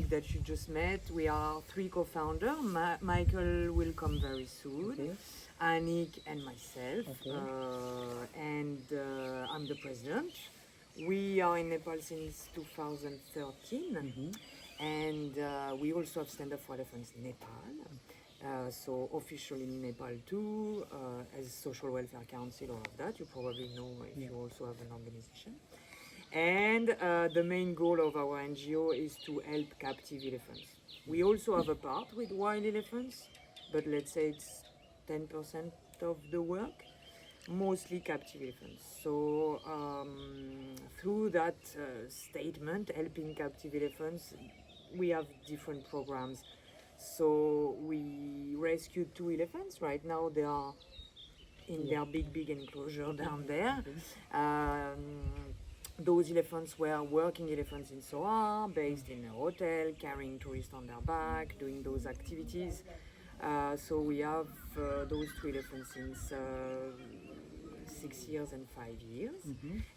that you just met. We are 3 co-founders. Michael will come very soon. Okay. Anik and myself. Okay. I'm the president. We are in Nepal since 2013. And we also have Stand Up for Elephants Nepal. So officially in Nepal too, as Social Welfare Council, all of that. You probably know if you also have an organization. And the main goal of our NGO is to help captive elephants. We also have a part with wild elephants, but let's say it's 10% of the work, mostly captive elephants. So through that statement, helping captive elephants, we have different programs. So we rescued 2 elephants. Right now they are in their big enclosure down there. Those elephants were working elephants in Soar, based in a hotel, carrying tourists on their back, doing those activities. So we have those 2 elephants since 6 years and 5 years.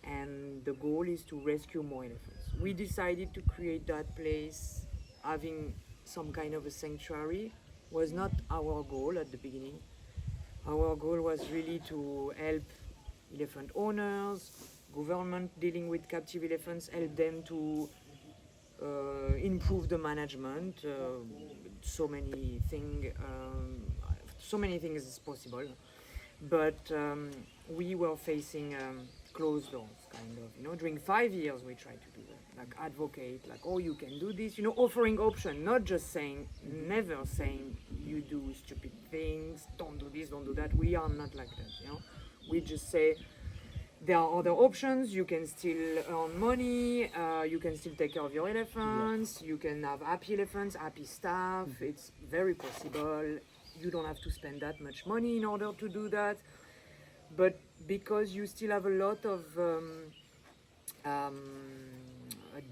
And the goal is to rescue more elephants. We decided to create that place, having some kind of a sanctuary was not our goal at the beginning. Our goal was really to help elephant owners, government dealing with captive elephants, help them to improve the management. So many things is possible, but we were facing closed doors, kind of. During 5 years, we tried to do that, like advocate, like, oh, you can do this. Offering option, not just saying, never saying you do stupid things, don't do this, don't do that. We are not like that. We just say, there are other options. You can still earn money. You can still take care of your elephants. You can have happy elephants, happy staff. It's very possible. You don't have to spend that much money in order to do that. But because you still have a lot of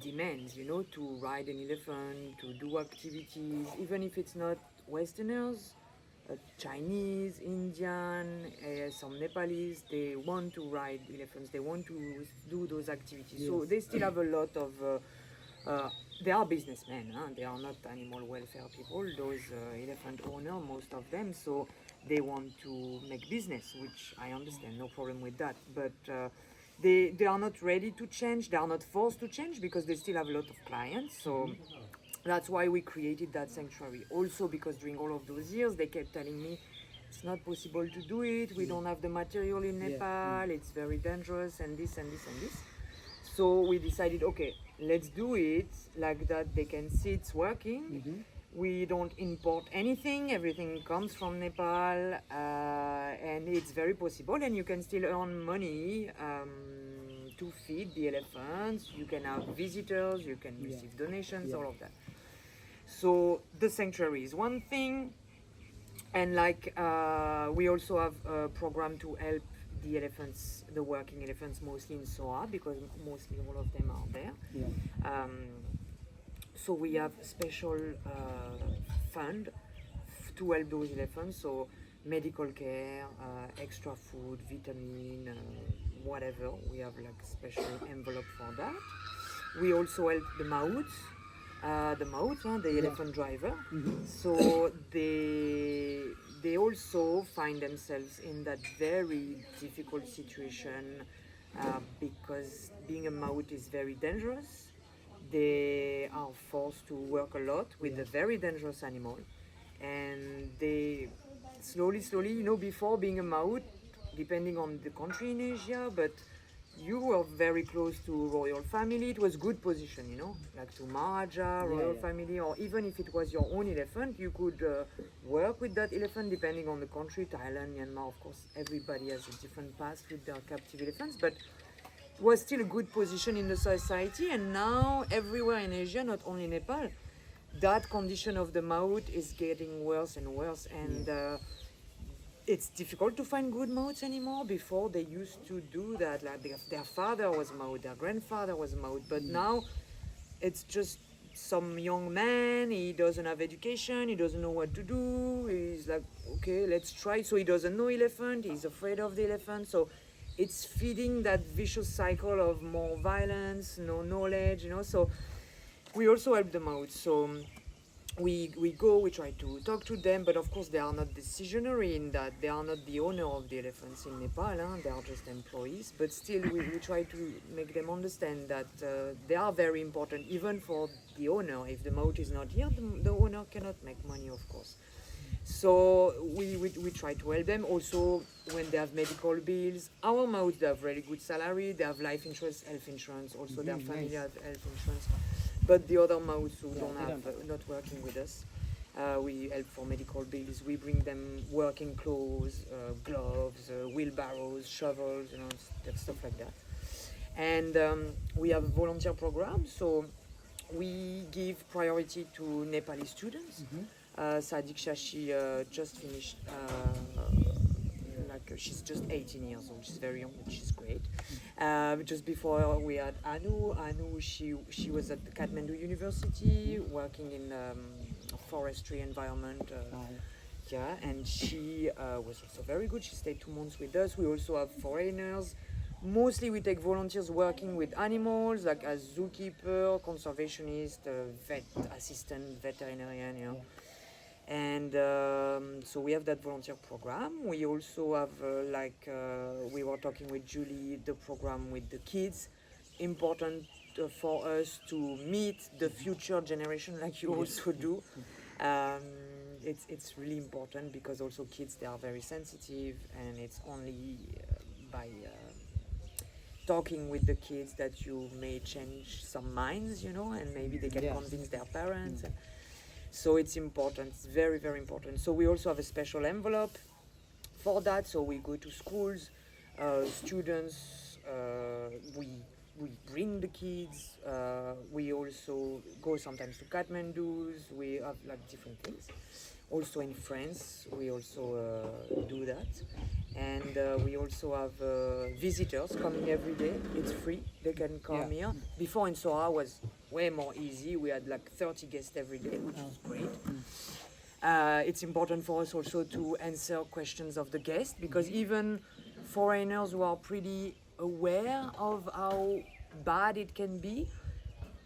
demands, to ride an elephant, to do activities, even if it's not Westerners, Chinese, Indian, some Nepalese, they want to ride elephants, they want to do those activities. Yes. So they still have a lot of, they are businessmen, they are not animal welfare people, those elephant owners, most of them, so they want to make business, which I understand, no problem with that. But they are not ready to change, they are not forced to change because they still have a lot of clients. So that's why we created that sanctuary. Also because during all of those years, they kept telling me, it's not possible to do it, we don't have the material in Nepal, it's very dangerous, and this and this and this. So we decided, okay, let's do it like that. They can see it's working. We don't import anything, everything comes from Nepal, and it's very possible, and you can still earn money to feed the elephants. You can have visitors, you can receive donations, all of that. So the sanctuary is one thing, and we also have a program to help the elephants, the working elephants, mostly in Soa, because mostly all of them are there. So we have special fund to help those elephants, so medical care, extra food, vitamin, whatever. We have like special envelope for that. We also help the maouts, the elephant driver. So they also find themselves in that very difficult situation because being a maout is very dangerous. They are forced to work a lot with a very dangerous animal, and they slowly, before being a maout, depending on the country in Asia, but you were very close to royal family. It was good position, like to Maharaja, royal family, or even if it was your own elephant, you could work with that elephant depending on the country. Thailand, Myanmar, of course, everybody has a different path with their captive elephants, but it was still a good position in the society. And now everywhere in Asia, not only Nepal, that condition of the maout is getting worse and worse, and it's difficult to find good maouts anymore. Before they used to do that, like their father was maout, their grandfather was maout, but now it's just some young man, he doesn't have education, he doesn't know what to do, he's like, okay, let's try. So he doesn't know elephant, he's afraid of the elephant, so it's feeding that vicious cycle of more violence, no knowledge, so we also help them out. So we go, we try to talk to them, but of course they are not decisionary in that. They are not the owner of the elephants in Nepal, huh? They are just employees. But still, we try to make them understand that they are very important, even for the owner. If the moat is not here, the owner cannot make money, of course. So we try to help them. Also, when they have medical bills, our moats, they have really good salary, they have life insurance, health insurance, also their family have health insurance. But the other mouse who don't have, not working with us, we help for medical bills. We bring them working clothes, gloves, wheelbarrows, shovels, stuff like that. And we have a volunteer program, so we give priority to Nepali students. Sadiq Shashi just finished, she's just 18 years old. She's very young, but she's great. Just before we had Anu. Anu, she was at the Kathmandu University working in forestry environment. Yeah, and she was also very good. She stayed 2 months with us. We also have foreigners. Mostly we take volunteers working with animals, like as zookeeper, conservationist, vet assistant, veterinarian, And so we have that volunteer program. We also have, we were talking with Julie, the program with the kids. Important for us to meet the future generation, like you also do. It's really important because also kids, they are very sensitive, and it's only by talking with the kids that you may change some minds, and maybe they can convince their parents. So it's important, it's very, very important. So we also have a special envelope for that. So we go to schools, students, we bring the kids, we also go sometimes to Kathmandu's, we have different things. Also in France, we also do that. And we also have visitors coming every day. It's free, they can come here. Before in Sora was way more easy. We had 30 guests every day, which is great. It's important for us also to answer questions of the guests, because even foreigners who are pretty aware of how bad it can be,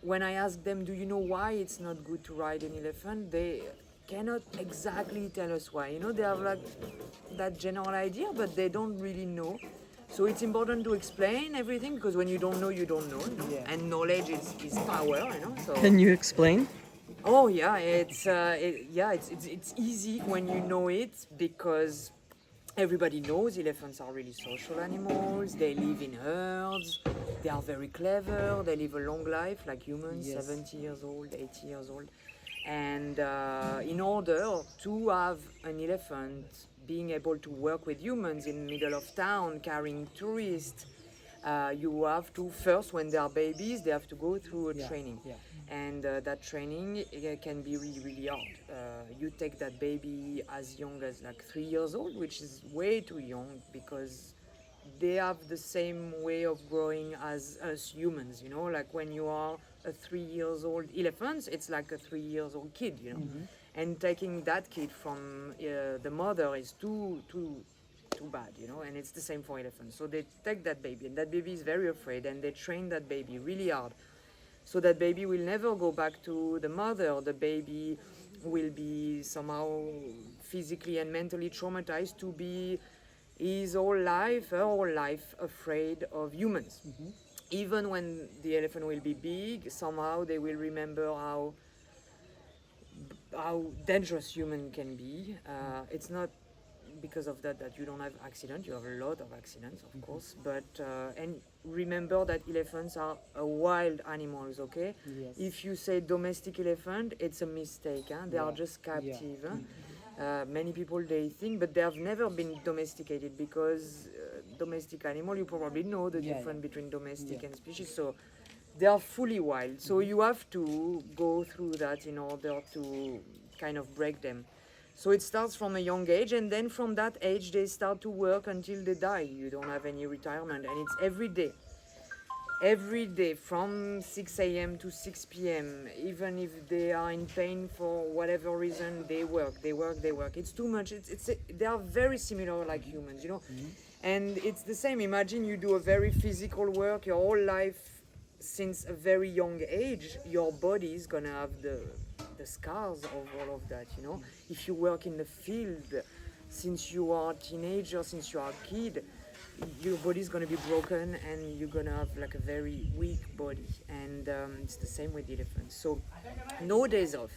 when I ask them, do you know why it's not good to ride an elephant, they cannot exactly tell us why. They have that general idea, but they don't really know. So it's important to explain everything, because when you don't know, you don't know. And knowledge is power. So. Can you explain? Oh yeah, it's easy when you know it, because everybody knows elephants are really social animals. They live in herds. They are very clever. They live a long life, like humans, 70 years old, 80 years old. And in order to have an elephant being able to work with humans in the middle of town, carrying tourists, you have to, first, when they are babies, they have to go through a training. And that training can be really, really hard. You take that baby as young as 3 years old, which is way too young, because they have the same way of growing as us humans, like when you are a 3 years old elephant, it's like a 3 years old kid, and taking that kid from the mother is too bad, and it's the same for elephants. So they take that baby, and that baby is very afraid, and they train that baby really hard. So that baby will never go back to the mother. The baby will be somehow physically and mentally traumatized to be his whole life, her whole life, afraid of humans. Even when the elephant will be big, somehow they will remember how dangerous human can be. It's not because of that you don't have accidents. You have a lot of accidents, of course, but and remember that elephants are wild animals, okay? If you say domestic elephant, it's a mistake. They are just captive. Many people, they think, but they have never been domesticated, because domestic animal, you probably know the difference between domestic and species, so they are fully wild. So you have to go through that in order to kind of break them. So it starts from a young age, and then from that age they start to work until they die. You don't have any retirement, and it's every day. Every day from 6 a.m. to 6 p.m. Even if they are in pain for whatever reason, they work. It's too much. They are very similar like humans, And it's the same. Imagine you do a very physical work your whole life since a very young age, your body is gonna have the scars of all of that, you know. If you work in the field since you are a teenager, since you are a kid, your body is gonna be broken and you're gonna have like a very weak body. And it's the same with elephants. So no days off.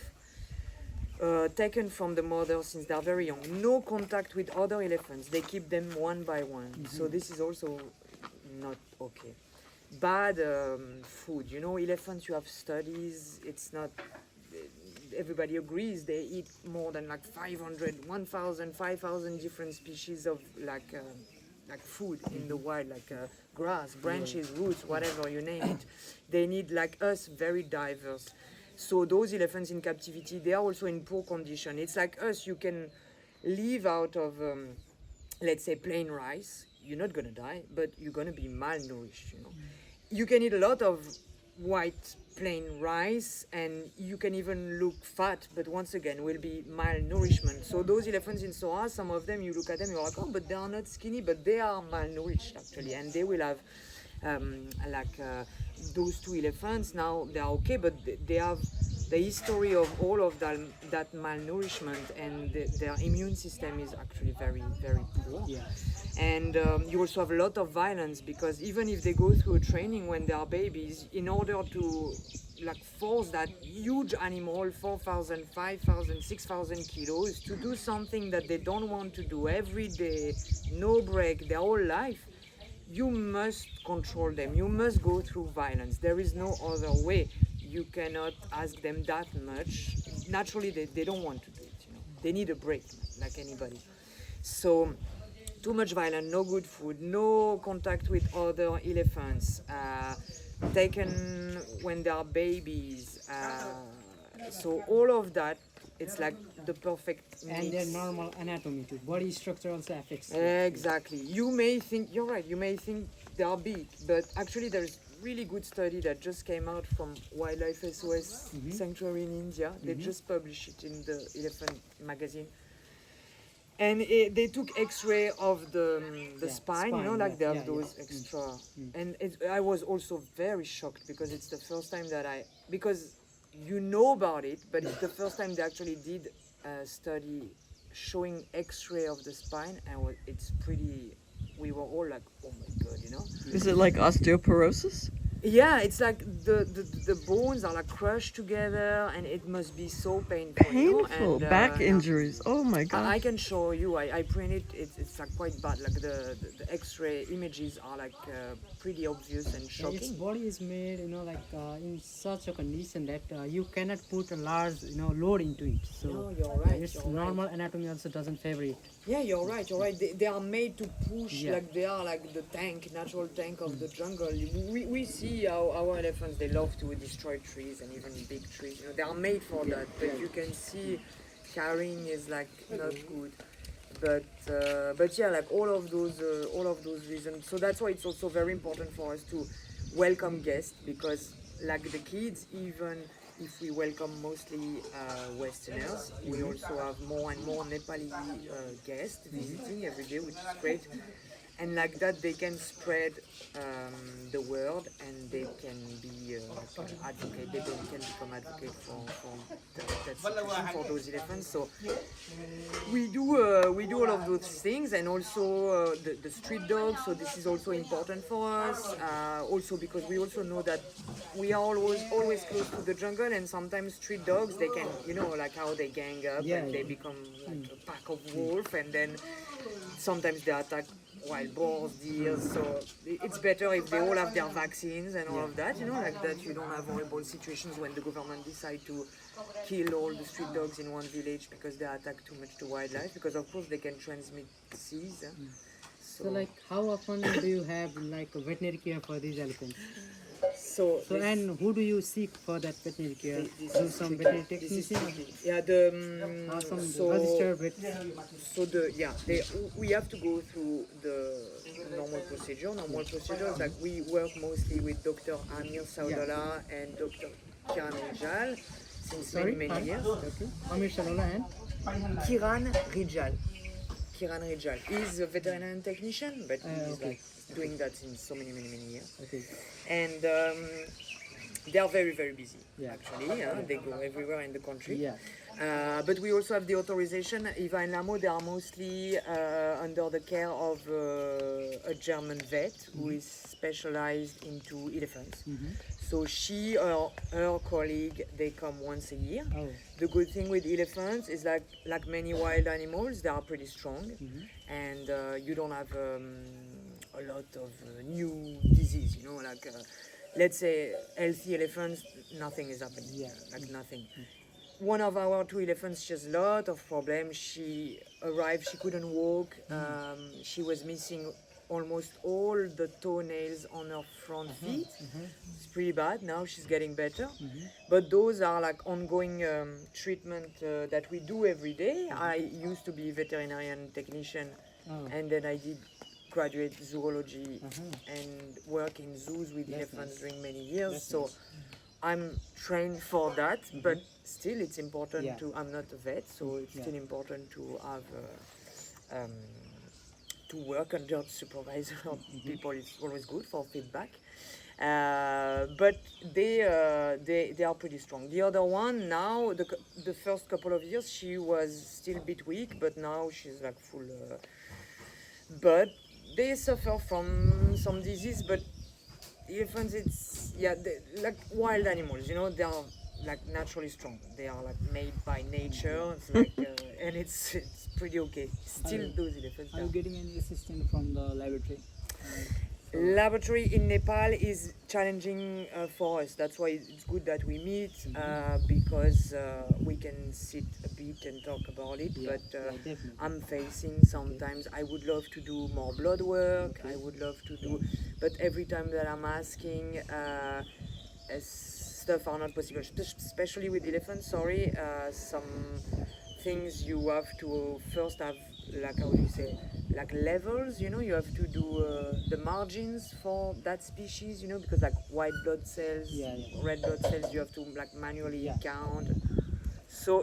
Taken from the mother since they're very young. No contact with other elephants. They keep them one by one. So this is also not okay. Bad food. You know, elephants, you have studies. It's not, everybody agrees they eat more than like 500, 1,000, 5,000 different species of like food in the wild, like grass, branches, roots, whatever you name it. They need, like us, very diverse. So those elephants in captivity, they are also in poor condition. It's like us, you can live out of, let's say, plain rice. You're not gonna die, but you're gonna be malnourished, you know. You can eat a lot of white plain rice and you can even look fat, but once again will be malnourishment. So those elephants in Soa, some of them, you look at them, you're like, oh, but they are not skinny, but they are malnourished actually, and they will have those two elephants now, they are okay, but they have the history of all of that malnourishment, and their immune system is actually very, very poor. Yeah. And you also have a lot of violence, because even if they go through a training when they are babies, in order to like force that huge animal, 4,000, 5,000, 6,000 kilos, to do something that they don't want to do every day, no break, their whole life, you must control them. You must go through violence. There is no other way. You cannot ask them that much. Naturally, they don't want to do it. You know, they need a break, like anybody. So, too much violence, no good food, no contact with other elephants. Taken when they are babies. So all of that, it's like the perfect mix. And their normal anatomy too. Body structure also affects it. Exactly. You may think, you're right, you may think they are big, but actually there's really good study that just came out from Wildlife SOS Sanctuary in India. They just published it in the Elephant magazine. And they took X-ray of the spine, you know, like they have those extra. And I was also very shocked, because it's the first time that because you know about it, but it's the first time they actually did a study showing X-ray of the spine, and it's pretty, we were all like, oh my God, you know? Is it like osteoporosis? Yeah, it's like the bones are like crushed together, and it must be so painful. Painful. You know? And, Back injuries. Oh my God. I can show you. I printed it. It's like quite bad. Like the X-ray images are like pretty obvious and shocking. Its body is made, you know, like in such a condition that you cannot put a large, you know, load into it. So No, you're right. its You're normal right. anatomy also doesn't favor it. Yeah, you're right. You're right. They are made to push. Like they are like the tank, natural tank of the jungle. We see how our elephants, they love to destroy trees, and even big trees. You know, they are made for that. But you can see carrying is like not good. But yeah, like all of those reasons. So that's why it's also very important for us to welcome guests, because like the kids, even if we welcome mostly Westerners, we also have more and more Nepali guests visiting every day, which is great. And like that, they can spread the word, and they can be advocate. They can become advocate for that situation for those elephants. So we do all of those things, and also the street dogs. So this is also important for us. Also because we also know that we are always close to the jungle, and sometimes street dogs, they can, you know, like how they gang up and they become like a pack of wolves, and then sometimes they attack wild boars, deer. So it's better if they all have their vaccines and all of that, you know, like that you don't have horrible situations when the government decide to kill all the street dogs in one village because they attack too much to wildlife, because of course they can transmit disease. So like how often do you have like veterinary care for these elephants? So And who do you seek for that veterinary care? Do some veterinary technician? Yeah, Some so registered vet? we have to go through the normal procedure. Normal procedure is like we work mostly with Dr. Amir Saudala and Dr. Kiran Rijal since many years. Okay. Amir Shalala and? Kiran Rijal. Kiran Rijal. He's a veterinarian technician, but he's okay. like doing that in so many years. Okay. And they are very, very busy, Yeah. actually. They go everywhere in the country. Yeah. But we also have the authorization. Eva and Lamo, they are mostly under the care of a German vet who is specialized into elephants. So she or her colleague, they come once a year. Oh. The good thing with elephants is like many wild animals, they are pretty strong, and you don't have a lot of new disease. You know, like let's say healthy elephants, nothing is happening. Yeah. Like nothing. One of our 2 elephants, she has a lot of problems. She arrived, she couldn't walk. She was missing almost all the toenails on her front feet. It's pretty bad. Now she's getting better. But those are like ongoing treatment that we do every day. I used to be a veterinarian technician, and then I did graduate zoology and work in zoos with elephants during many years. So I'm trained for that, but still it's important to, I'm not a vet, so it's still important to have, to work under supervisor people. It's always good for feedback. But they are pretty strong. The other one now, the first couple of years, she was still a bit weak, but now she's like full. But they suffer from some disease, but elephants, it's like wild animals, you know, they are like naturally strong. They are like made by nature. It's like, and it's pretty okay. Still, those elephants. Are you getting any assistance from the laboratory? Laboratory in Nepal is challenging for us. That's why it's good that we meet, because we can sit a bit and talk about it. But I'm facing sometimes, I would love to do more blood work. I would love to do, but every time that I'm asking, stuff are not possible, especially with elephants. Sorry, some things you have to first have, like, how do you say, like levels, you know, you have to do the margins for that species, you know, because like white blood cells, red blood cells, you have to like manually count. So